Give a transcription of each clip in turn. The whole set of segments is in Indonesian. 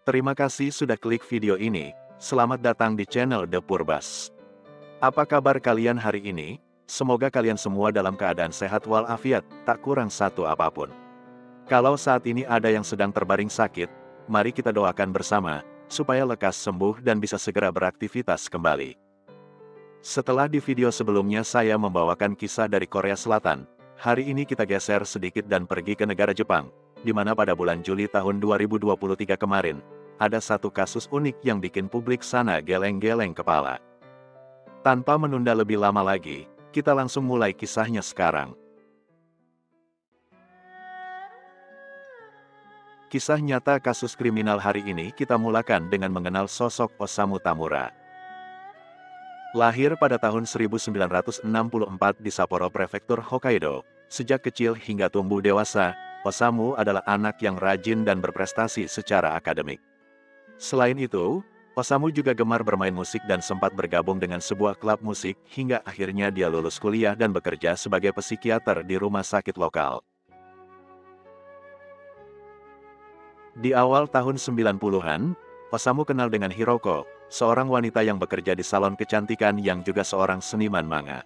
Terima kasih sudah klik video ini. Selamat datang di channel The Purbas. Apa kabar kalian hari ini? Semoga kalian semua dalam keadaan sehat walafiat, tak kurang satu apapun. Kalau saat ini ada yang sedang terbaring sakit, mari kita doakan bersama, supaya lekas sembuh dan bisa segera beraktivitas kembali. Setelah di video sebelumnya saya membawakan kisah dari Korea Selatan, hari ini kita geser sedikit dan pergi ke negara Jepang, di mana pada bulan Juli tahun 2023 kemarin, ada satu kasus unik yang bikin publik sana geleng-geleng kepala. Tanpa menunda lebih lama lagi, kita langsung mulai kisahnya sekarang. Kisah nyata kasus kriminal hari ini kita mulakan dengan mengenal sosok Osamu Tamura. Lahir pada tahun 1964 di Sapporo Prefektur Hokkaido, sejak kecil hingga tumbuh dewasa, Osamu adalah anak yang rajin dan berprestasi secara akademik. Selain itu, Osamu juga gemar bermain musik dan sempat bergabung dengan sebuah klub musik hingga akhirnya dia lulus kuliah dan bekerja sebagai psikiater di rumah sakit lokal. Di awal tahun 90-an, Osamu kenal dengan Hiroko, seorang wanita yang bekerja di salon kecantikan yang juga seorang seniman manga.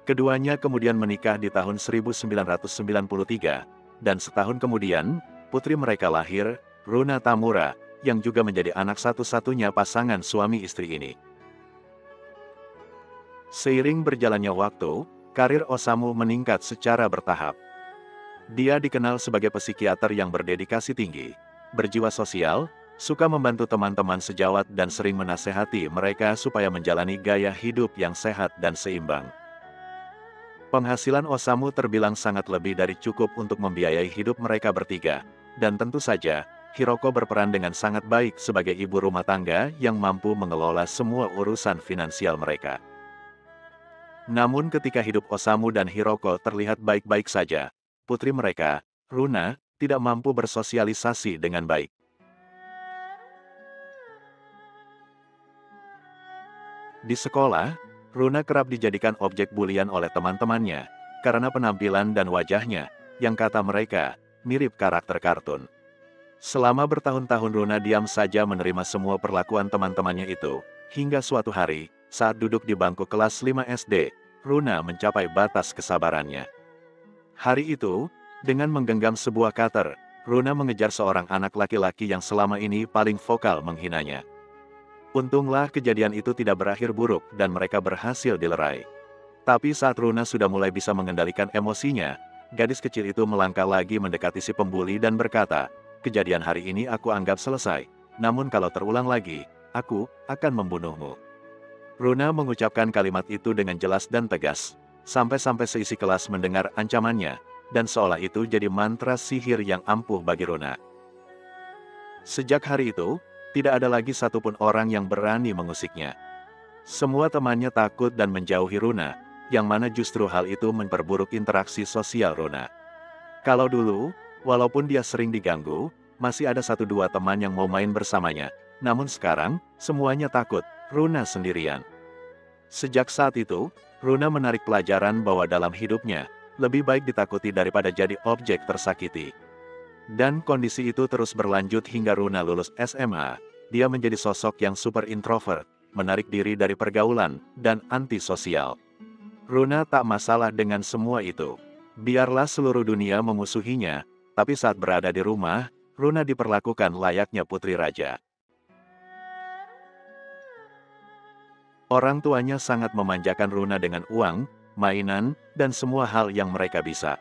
Keduanya kemudian menikah di tahun 1993, dan setahun kemudian, putri mereka lahir, Runa Tamura, yang juga menjadi anak satu-satunya pasangan suami istri ini. Seiring berjalannya waktu, karir Osamu meningkat secara bertahap. Dia dikenal sebagai psikiater yang berdedikasi tinggi, berjiwa sosial, suka membantu teman-teman sejawat dan sering menasehati mereka supaya menjalani gaya hidup yang sehat dan seimbang. Penghasilan Osamu terbilang sangat lebih dari cukup untuk membiayai hidup mereka bertiga, dan tentu saja, Hiroko berperan dengan sangat baik sebagai ibu rumah tangga yang mampu mengelola semua urusan finansial mereka. Namun ketika hidup Osamu dan Hiroko terlihat baik-baik saja, putri mereka, Runa, tidak mampu bersosialisasi dengan baik. Di sekolah, Runa kerap dijadikan objek bulian oleh teman-temannya, karena penampilan dan wajahnya, yang kata mereka, mirip karakter kartun. Selama bertahun-tahun Runa diam saja menerima semua perlakuan teman-temannya itu, hingga suatu hari, saat duduk di bangku kelas 5 SD, Runa mencapai batas kesabarannya. Hari itu, dengan menggenggam sebuah cutter, Runa mengejar seorang anak laki-laki yang selama ini paling vokal menghinanya. Untunglah kejadian itu tidak berakhir buruk dan mereka berhasil dilerai. Tapi saat Runa sudah mulai bisa mengendalikan emosinya, gadis kecil itu melangkah lagi mendekati si pembuli dan berkata, "Kejadian hari ini aku anggap selesai, namun kalau terulang lagi, aku akan membunuhmu." Runa mengucapkan kalimat itu dengan jelas dan tegas, sampai-sampai seisi kelas mendengar ancamannya, dan seolah itu jadi mantra sihir yang ampuh bagi Runa. Sejak hari itu, tidak ada lagi satupun orang yang berani mengusiknya. Semua temannya takut dan menjauhi Runa, yang mana justru hal itu memperburuk interaksi sosial Runa. Kalau dulu, walaupun dia sering diganggu, masih ada satu dua teman yang mau main bersamanya. Namun sekarang, semuanya takut, Runa sendirian. Sejak saat itu, Runa menarik pelajaran bahwa dalam hidupnya, lebih baik ditakuti daripada jadi objek tersakiti. Dan kondisi itu terus berlanjut hingga Runa lulus SMA. Dia menjadi sosok yang super introvert, menarik diri dari pergaulan, dan antisosial. Runa tak masalah dengan semua itu. Biarlah seluruh dunia memusuhinya, tapi saat berada di rumah, Runa diperlakukan layaknya putri raja. Orang tuanya sangat memanjakan Runa dengan uang, mainan, dan semua hal yang mereka bisa.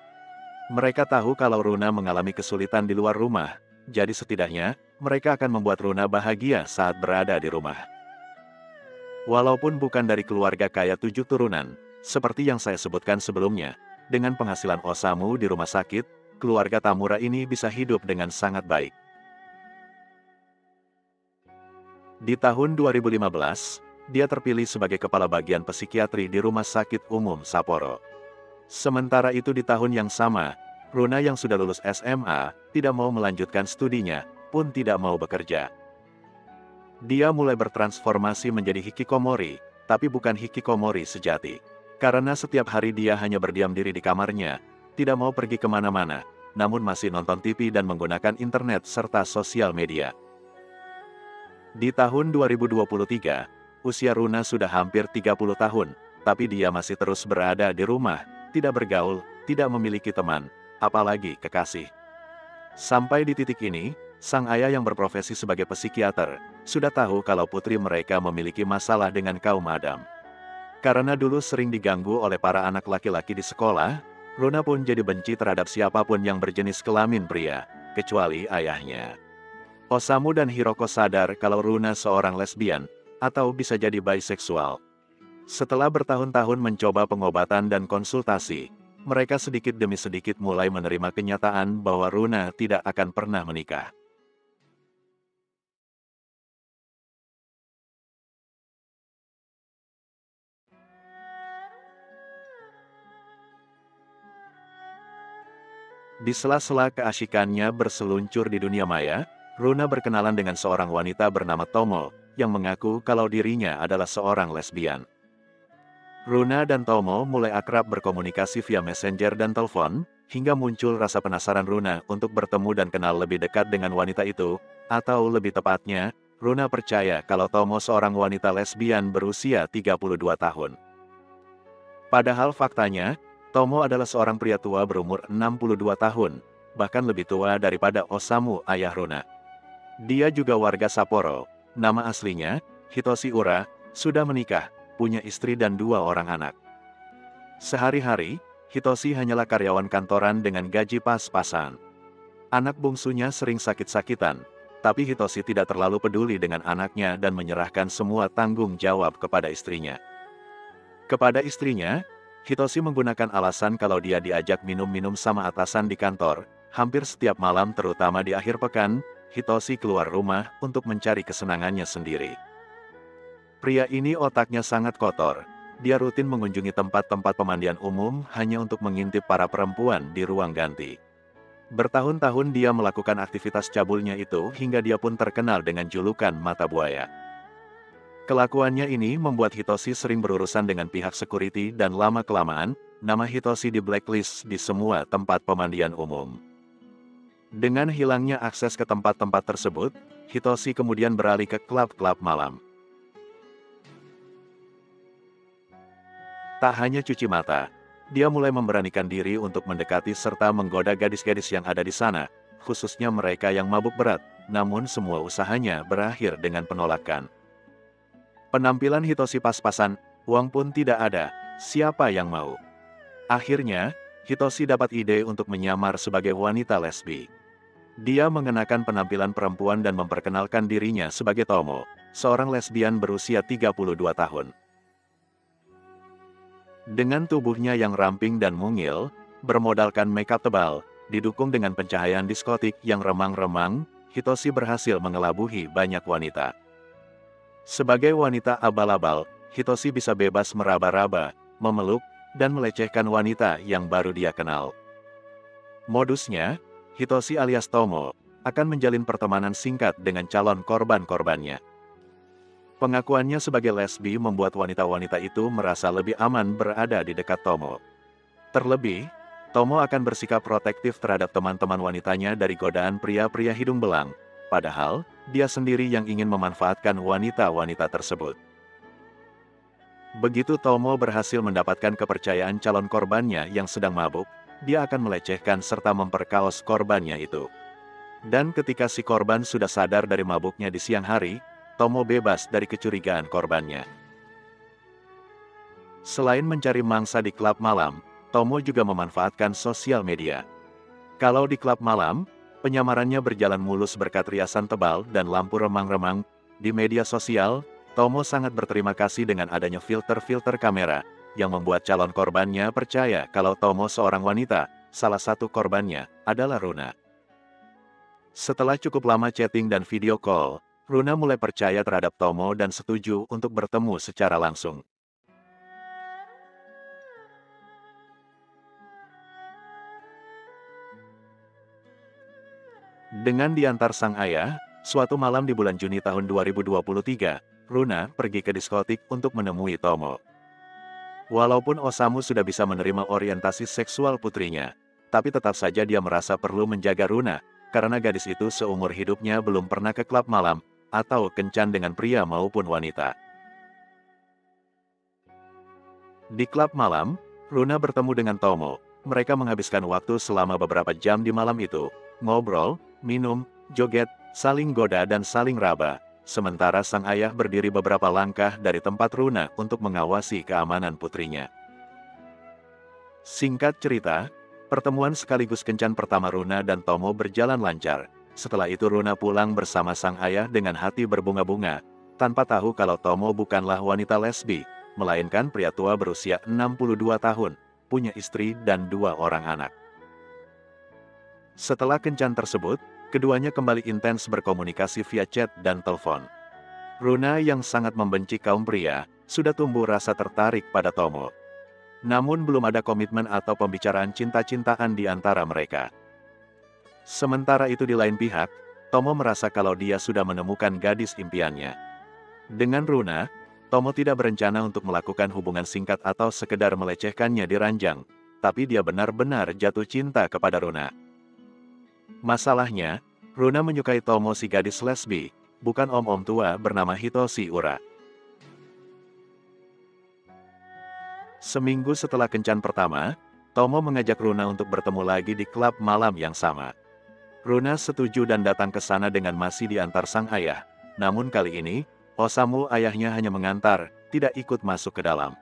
Mereka tahu kalau Runa mengalami kesulitan di luar rumah, jadi setidaknya, mereka akan membuat Runa bahagia saat berada di rumah. Walaupun bukan dari keluarga kaya 7 turunan, seperti yang saya sebutkan sebelumnya, dengan penghasilan Osamu di rumah sakit, keluarga Tamura ini bisa hidup dengan sangat baik. Di tahun 2015, dia terpilih sebagai kepala bagian psikiatri di Rumah Sakit Umum Sapporo. Sementara itu di tahun yang sama, Runa yang sudah lulus SMA, tidak mau melanjutkan studinya, pun tidak mau bekerja. Dia mulai bertransformasi menjadi hikikomori, tapi bukan hikikomori sejati. Karena setiap hari dia hanya berdiam diri di kamarnya, tidak mau pergi kemana-mana, namun masih nonton TV dan menggunakan internet serta sosial media. Di tahun 2023, usia Runa sudah hampir 30 tahun, tapi dia masih terus berada di rumah, tidak bergaul, tidak memiliki teman, apalagi kekasih. Sampai di titik ini, sang ayah yang berprofesi sebagai psikiater, sudah tahu kalau putri mereka memiliki masalah dengan kaum Adam. Karena dulu sering diganggu oleh para anak laki-laki di sekolah, Runa pun jadi benci terhadap siapapun yang berjenis kelamin pria, kecuali ayahnya. Osamu dan Hiroko sadar kalau Runa seorang lesbian, atau bisa jadi biseksual. Setelah bertahun-tahun mencoba pengobatan dan konsultasi, mereka sedikit demi sedikit mulai menerima kenyataan bahwa Runa tidak akan pernah menikah. Di sela-sela keasyikannya berseluncur di dunia maya, Runa berkenalan dengan seorang wanita bernama Tomo, yang mengaku kalau dirinya adalah seorang lesbian. Runa dan Tomo mulai akrab berkomunikasi via messenger dan telepon, hingga muncul rasa penasaran Runa untuk bertemu dan kenal lebih dekat dengan wanita itu, atau lebih tepatnya, Runa percaya kalau Tomo seorang wanita lesbian berusia 32 tahun. Padahal faktanya, Tomo adalah seorang pria tua berumur 62 tahun, bahkan lebih tua daripada Osamu, ayah Runa. Dia juga warga Sapporo, nama aslinya, Hitoshi Ura, sudah menikah, punya istri dan 2 orang anak. Sehari-hari, Hitoshi hanyalah karyawan kantoran dengan gaji pas-pasan. Anak bungsunya sering sakit-sakitan, tapi Hitoshi tidak terlalu peduli dengan anaknya dan menyerahkan semua tanggung jawab kepada istrinya. Kepada istrinya, Hitoshi menggunakan alasan kalau dia diajak minum-minum sama atasan di kantor, hampir setiap malam terutama di akhir pekan, Hitoshi keluar rumah untuk mencari kesenangannya sendiri. Pria ini otaknya sangat kotor. Dia rutin mengunjungi tempat-tempat pemandian umum hanya untuk mengintip para perempuan di ruang ganti. Bertahun-tahun dia melakukan aktivitas cabulnya itu hingga dia pun terkenal dengan julukan mata buaya. Kelakuannya ini membuat Hitoshi sering berurusan dengan pihak security dan lama-kelamaan, nama Hitoshi di blacklist di semua tempat pemandian umum. Dengan hilangnya akses ke tempat-tempat tersebut, Hitoshi kemudian beralih ke klub-klub malam. Tak hanya cuci mata, dia mulai memberanikan diri untuk mendekati serta menggoda gadis-gadis yang ada di sana, khususnya mereka yang mabuk berat, namun semua usahanya berakhir dengan penolakan. Penampilan Hitoshi pas-pasan, uang pun tidak ada, siapa yang mau? Akhirnya, Hitoshi dapat ide untuk menyamar sebagai wanita lesbi. Dia mengenakan penampilan perempuan dan memperkenalkan dirinya sebagai Tomo, seorang lesbian berusia 32 tahun. Dengan tubuhnya yang ramping dan mungil, bermodalkan makeup tebal, didukung dengan pencahayaan diskotik yang remang-remang, Hitoshi berhasil mengelabuhi banyak wanita. Sebagai wanita abal-abal, Hitoshi bisa bebas meraba-raba, memeluk, dan melecehkan wanita yang baru dia kenal. Modusnya, Hitoshi alias Tomo, akan menjalin pertemanan singkat dengan calon korban-korbannya. Pengakuannya sebagai lesbi membuat wanita-wanita itu merasa lebih aman berada di dekat Tomo. Terlebih, Tomo akan bersikap protektif terhadap teman-teman wanitanya dari godaan pria-pria hidung belang, padahal dia sendiri yang ingin memanfaatkan wanita-wanita tersebut. Begitu Tomo berhasil mendapatkan kepercayaan calon korbannya yang sedang mabuk, dia akan melecehkan serta memperkaos korbannya itu. Dan ketika si korban sudah sadar dari mabuknya di siang hari, Tomo bebas dari kecurigaan korbannya. Selain mencari mangsa di klub malam, Tomo juga memanfaatkan sosial media. Kalau di klub malam, penyamarannya berjalan mulus berkat riasan tebal dan lampu remang-remang. Di media sosial, Tomo sangat berterima kasih dengan adanya filter-filter kamera, yang membuat calon korbannya percaya kalau Tomo seorang wanita, salah satu korbannya adalah Runa. Setelah cukup lama chatting dan video call, Runa mulai percaya terhadap Tomo dan setuju untuk bertemu secara langsung. Dengan diantar sang ayah, suatu malam di bulan Juni tahun 2023, Runa pergi ke diskotik untuk menemui Tomo. Walaupun Osamu sudah bisa menerima orientasi seksual putrinya, tapi tetap saja dia merasa perlu menjaga Runa, karena gadis itu seumur hidupnya belum pernah ke klub malam, atau kencan dengan pria maupun wanita. Di klub malam, Runa bertemu dengan Tomo. Mereka menghabiskan waktu selama beberapa jam di malam itu, ngobrol, minum, joget, saling goda dan saling raba. Sementara sang ayah berdiri beberapa langkah dari tempat Runa untuk mengawasi keamanan putrinya. Singkat cerita, pertemuan sekaligus kencan pertama Runa dan Tomo berjalan lancar. Setelah itu Runa pulang bersama sang ayah dengan hati berbunga-bunga, tanpa tahu kalau Tomo bukanlah wanita lesbi, melainkan pria tua berusia 62 tahun, punya istri dan 2 orang anak. Setelah kencan tersebut, keduanya kembali intens berkomunikasi via chat dan telepon. Runa yang sangat membenci kaum pria, sudah tumbuh rasa tertarik pada Tomo. Namun belum ada komitmen atau pembicaraan cinta-cintaan di antara mereka. Sementara itu di lain pihak, Tomo merasa kalau dia sudah menemukan gadis impiannya. Dengan Runa, Tomo tidak berencana untuk melakukan hubungan singkat atau sekedar melecehkannya di ranjang, tapi dia benar-benar jatuh cinta kepada Runa. Masalahnya, Runa menyukai Tomo si gadis lesbi, bukan om-om tua bernama Hitoshi Ura. Seminggu setelah kencan pertama, Tomo mengajak Runa untuk bertemu lagi di klub malam yang sama. Runa setuju dan datang ke sana dengan masih diantar sang ayah. Namun kali ini, Osamu ayahnya hanya mengantar, tidak ikut masuk ke dalam.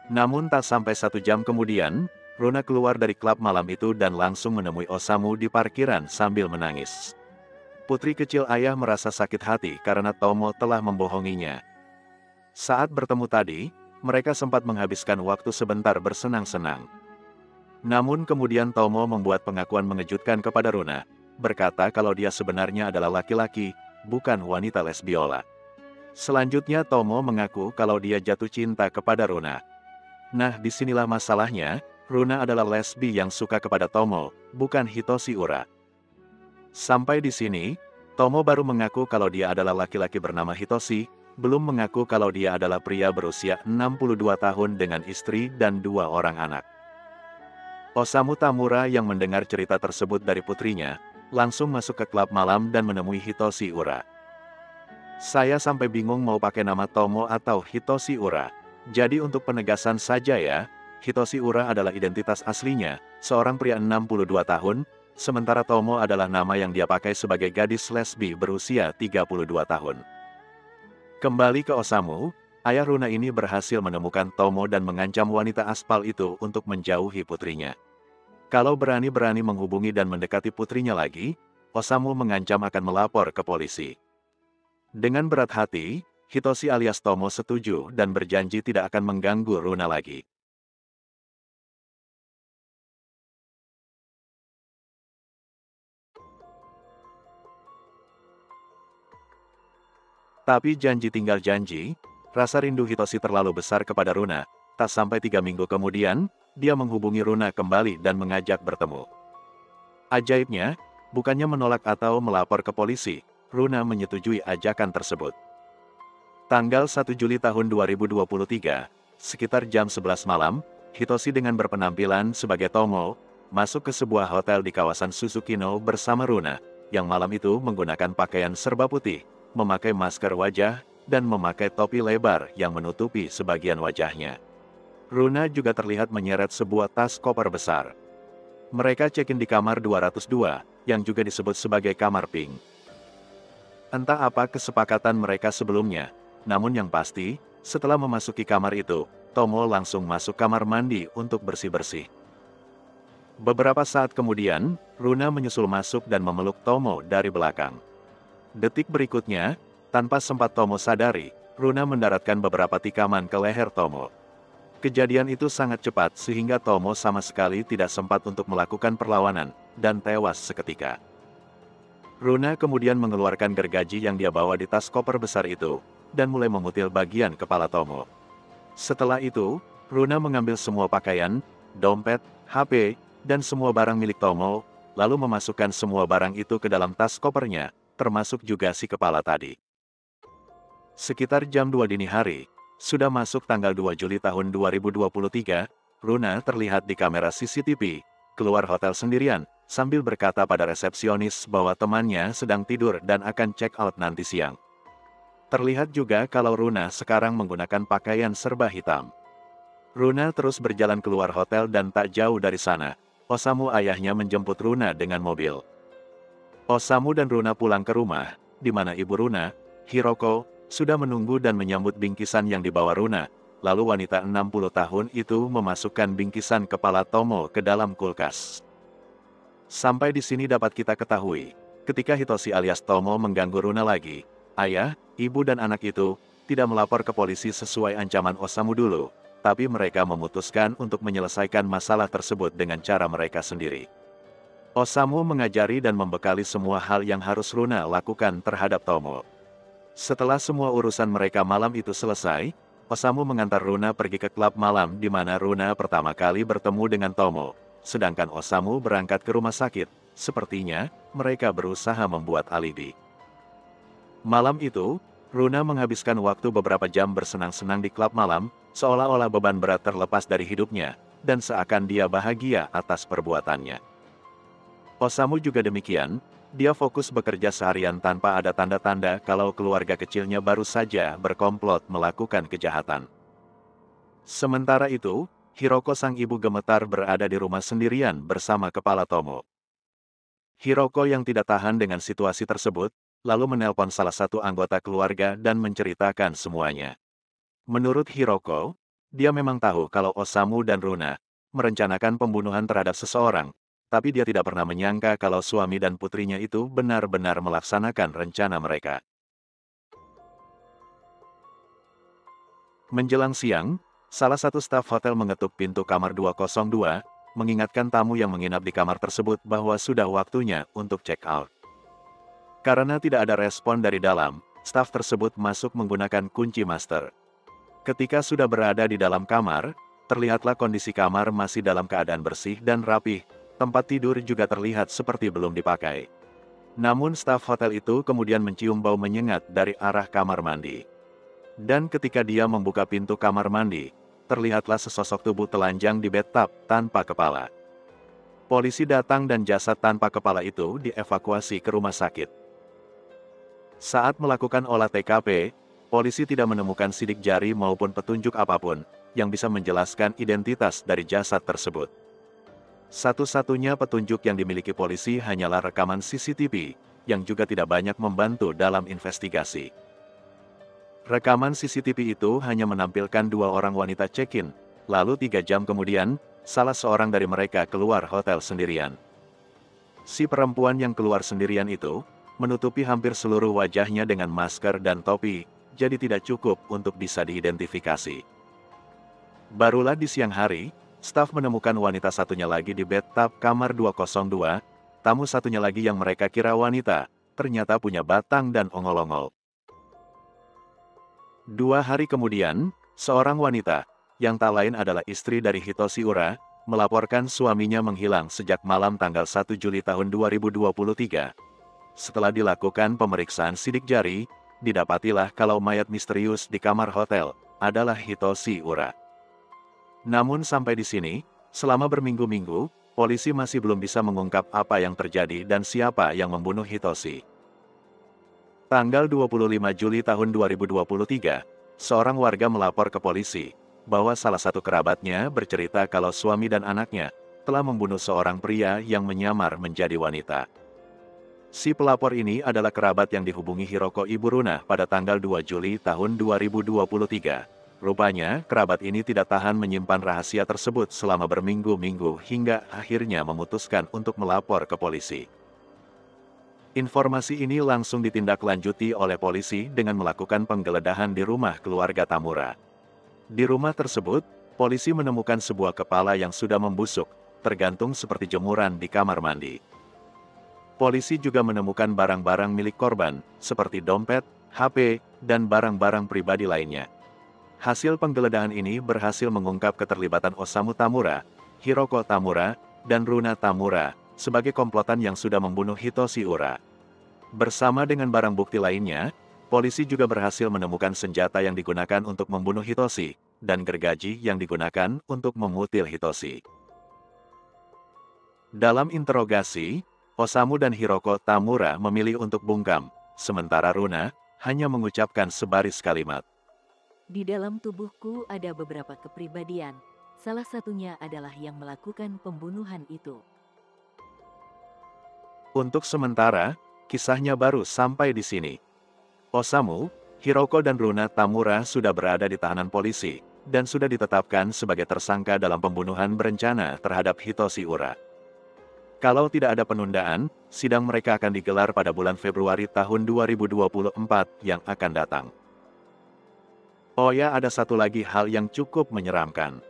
Namun tak sampai 1 jam kemudian, Runa keluar dari klub malam itu dan langsung menemui Osamu di parkiran sambil menangis. Putri kecil ayah merasa sakit hati karena Tomo telah membohonginya. Saat bertemu tadi, mereka sempat menghabiskan waktu sebentar bersenang-senang. Namun kemudian Tomo membuat pengakuan mengejutkan kepada Runa, berkata kalau dia sebenarnya adalah laki-laki, bukan wanita lesbiola. Selanjutnya Tomo mengaku kalau dia jatuh cinta kepada Runa. Nah, disinilah masalahnya, Runa adalah lesbi yang suka kepada Tomo, bukan Hitoshi Ura. Sampai di sini, Tomo baru mengaku kalau dia adalah laki-laki bernama Hitoshi, belum mengaku kalau dia adalah pria berusia 62 tahun dengan istri dan 2 orang anak. Osamu Tamura yang mendengar cerita tersebut dari putrinya, langsung masuk ke klub malam dan menemui Hitoshi Ura. Saya sampai bingung mau pakai nama Tomo atau Hitoshi Ura. Jadi untuk penegasan saja ya, Hitoshi Ura adalah identitas aslinya, seorang pria 62 tahun, sementara Tomo adalah nama yang dia pakai sebagai gadis lesbi berusia 32 tahun. Kembali ke Osamu, ayah Runa ini berhasil menemukan Tomo dan mengancam wanita aspal itu untuk menjauhi putrinya. Kalau berani-berani menghubungi dan mendekati putrinya lagi, Osamu mengancam akan melapor ke polisi. Dengan berat hati, Hitoshi alias Tomo setuju dan berjanji tidak akan mengganggu Runa lagi. Tapi janji tinggal janji, rasa rindu Hitoshi terlalu besar kepada Runa. Tak sampai 3 minggu kemudian, dia menghubungi Runa kembali dan mengajak bertemu. Ajaibnya, bukannya menolak atau melapor ke polisi, Runa menyetujui ajakan tersebut. Tanggal 1 Juli tahun 2023, sekitar jam 11 malam, Hitoshi dengan berpenampilan sebagai Tomo, masuk ke sebuah hotel di kawasan Susukino bersama Runa, yang malam itu menggunakan pakaian serba putih, memakai masker wajah, dan memakai topi lebar yang menutupi sebagian wajahnya. Runa juga terlihat menyeret sebuah tas koper besar. Mereka check-in di kamar 202, yang juga disebut sebagai kamar pink. Entah apa kesepakatan mereka sebelumnya, namun yang pasti, setelah memasuki kamar itu, Tomo langsung masuk kamar mandi untuk bersih-bersih. Beberapa saat kemudian, Runa menyusul masuk dan memeluk Tomo dari belakang. Detik berikutnya, tanpa sempat Tomo sadari, Runa mendaratkan beberapa tikaman ke leher Tomo. Kejadian itu sangat cepat sehingga Tomo sama sekali tidak sempat untuk melakukan perlawanan, dan tewas seketika. Runa kemudian mengeluarkan gergaji yang dia bawa di tas koper besar itu, dan mulai memutil bagian kepala Tomo. Setelah itu, Runa mengambil semua pakaian, dompet, HP, dan semua barang milik Tomo, lalu memasukkan semua barang itu ke dalam tas kopernya, termasuk juga si kepala tadi. Sekitar jam 2 dini hari, sudah masuk tanggal 2 Juli tahun 2023, Runa terlihat di kamera CCTV, keluar hotel sendirian, sambil berkata pada resepsionis bahwa temannya sedang tidur dan akan check out nanti siang. Terlihat juga kalau Runa sekarang menggunakan pakaian serba hitam. Runa terus berjalan keluar hotel dan tak jauh dari sana, Osamu ayahnya menjemput Runa dengan mobil. Osamu dan Runa pulang ke rumah, di mana ibu Runa, Hiroko, sudah menunggu dan menyambut bingkisan yang dibawa Runa. Lalu wanita 60 tahun itu memasukkan bingkisan kepala Tomo ke dalam kulkas. Sampai di sini dapat kita ketahui, ketika Hitoshi alias Tomo mengganggu Runa lagi, ayah, ibu dan anak itu tidak melapor ke polisi sesuai ancaman Osamu dulu, tapi mereka memutuskan untuk menyelesaikan masalah tersebut dengan cara mereka sendiri. Osamu mengajari dan membekali semua hal yang harus Runa lakukan terhadap Tomo. Setelah semua urusan mereka malam itu selesai, Osamu mengantar Runa pergi ke klub malam di mana Runa pertama kali bertemu dengan Tomo. Sedangkan Osamu berangkat ke rumah sakit, sepertinya mereka berusaha membuat alibi. Malam itu, Runa menghabiskan waktu beberapa jam bersenang-senang di klub malam, seolah-olah beban berat terlepas dari hidupnya, dan seakan dia bahagia atas perbuatannya. Osamu juga demikian, dia fokus bekerja seharian tanpa ada tanda-tanda kalau keluarga kecilnya baru saja berkomplot melakukan kejahatan. Sementara itu, Hiroko sang ibu gemetar berada di rumah sendirian bersama kepala Tomo. Hiroko yang tidak tahan dengan situasi tersebut, lalu menelpon salah satu anggota keluarga dan menceritakan semuanya. Menurut Hiroko, dia memang tahu kalau Osamu dan Runa merencanakan pembunuhan terhadap seseorang, tapi dia tidak pernah menyangka kalau suami dan putrinya itu benar-benar melaksanakan rencana mereka. Menjelang siang, salah satu staf hotel mengetuk pintu kamar 202, mengingatkan tamu yang menginap di kamar tersebut bahwa sudah waktunya untuk check out. Karena tidak ada respon dari dalam, staf tersebut masuk menggunakan kunci master. Ketika sudah berada di dalam kamar, terlihatlah kondisi kamar masih dalam keadaan bersih dan rapih. Tempat tidur juga terlihat seperti belum dipakai. Namun staf hotel itu kemudian mencium bau menyengat dari arah kamar mandi. Dan ketika dia membuka pintu kamar mandi, terlihatlah sesosok tubuh telanjang di bathtub tanpa kepala. Polisi datang dan jasad tanpa kepala itu dievakuasi ke rumah sakit. Saat melakukan olah TKP, polisi tidak menemukan sidik jari maupun petunjuk apapun yang bisa menjelaskan identitas dari jasad tersebut. Satu-satunya petunjuk yang dimiliki polisi hanyalah rekaman CCTV, yang juga tidak banyak membantu dalam investigasi. Rekaman CCTV itu hanya menampilkan dua orang wanita check-in, lalu 3 jam kemudian, salah seorang dari mereka keluar hotel sendirian. Si perempuan yang keluar sendirian itu, menutupi hampir seluruh wajahnya dengan masker dan topi, jadi tidak cukup untuk bisa diidentifikasi. Barulah di siang hari, staf menemukan wanita satunya lagi di bathtub kamar 202, tamu satunya lagi yang mereka kira wanita, ternyata punya batang dan ongol-ongol. 2 hari kemudian, seorang wanita, yang tak lain adalah istri dari Hitoshi Ura, melaporkan suaminya menghilang sejak malam tanggal 1 Juli tahun 2023. Setelah dilakukan pemeriksaan sidik jari, didapatilah kalau mayat misterius di kamar hotel adalah Hitoshi Ura. Namun sampai di sini, selama berminggu-minggu, polisi masih belum bisa mengungkap apa yang terjadi dan siapa yang membunuh Hitoshi. Tanggal 25 Juli tahun 2023, seorang warga melapor ke polisi bahwa salah satu kerabatnya bercerita kalau suami dan anaknya telah membunuh seorang pria yang menyamar menjadi wanita. Si pelapor ini adalah kerabat yang dihubungi Hiroko Ibu Runa pada tanggal 2 Juli tahun 2023. Rupanya, kerabat ini tidak tahan menyimpan rahasia tersebut selama berminggu-minggu hingga akhirnya memutuskan untuk melapor ke polisi. Informasi ini langsung ditindaklanjuti oleh polisi dengan melakukan penggeledahan di rumah keluarga Tamura. Di rumah tersebut, polisi menemukan sebuah kepala yang sudah membusuk, tergantung seperti jemuran di kamar mandi. Polisi juga menemukan barang-barang milik korban, seperti dompet, HP, dan barang-barang pribadi lainnya. Hasil penggeledahan ini berhasil mengungkap keterlibatan Osamu Tamura, Hiroko Tamura, dan Runa Tamura, sebagai komplotan yang sudah membunuh Hitoshi Ura. Bersama dengan barang bukti lainnya, polisi juga berhasil menemukan senjata yang digunakan untuk membunuh Hitoshi, dan gergaji yang digunakan untuk memutil Hitoshi. Dalam interogasi, Osamu dan Hiroko Tamura memilih untuk bungkam, sementara Runa hanya mengucapkan sebaris kalimat. Di dalam tubuhku ada beberapa kepribadian. Salah satunya adalah yang melakukan pembunuhan itu. Untuk sementara, kisahnya baru sampai di sini. Osamu, Hiroko dan Runa Tamura sudah berada di tahanan polisi, dan sudah ditetapkan sebagai tersangka dalam pembunuhan berencana terhadap Hitoshi Ura. Kalau tidak ada penundaan, sidang mereka akan digelar pada bulan Februari tahun 2024 yang akan datang. Oh ya, ada satu lagi hal yang cukup menyeramkan.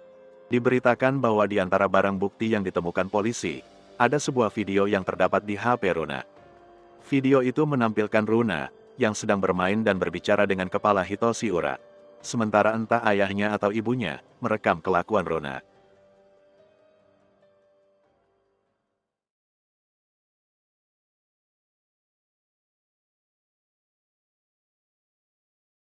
Diberitakan bahwa di antara barang bukti yang ditemukan polisi, ada sebuah video yang terdapat di HP Runa. Video itu menampilkan Runa, yang sedang bermain dan berbicara dengan kepala Hitoshi Ura. Sementara entah ayahnya atau ibunya, merekam kelakuan Runa.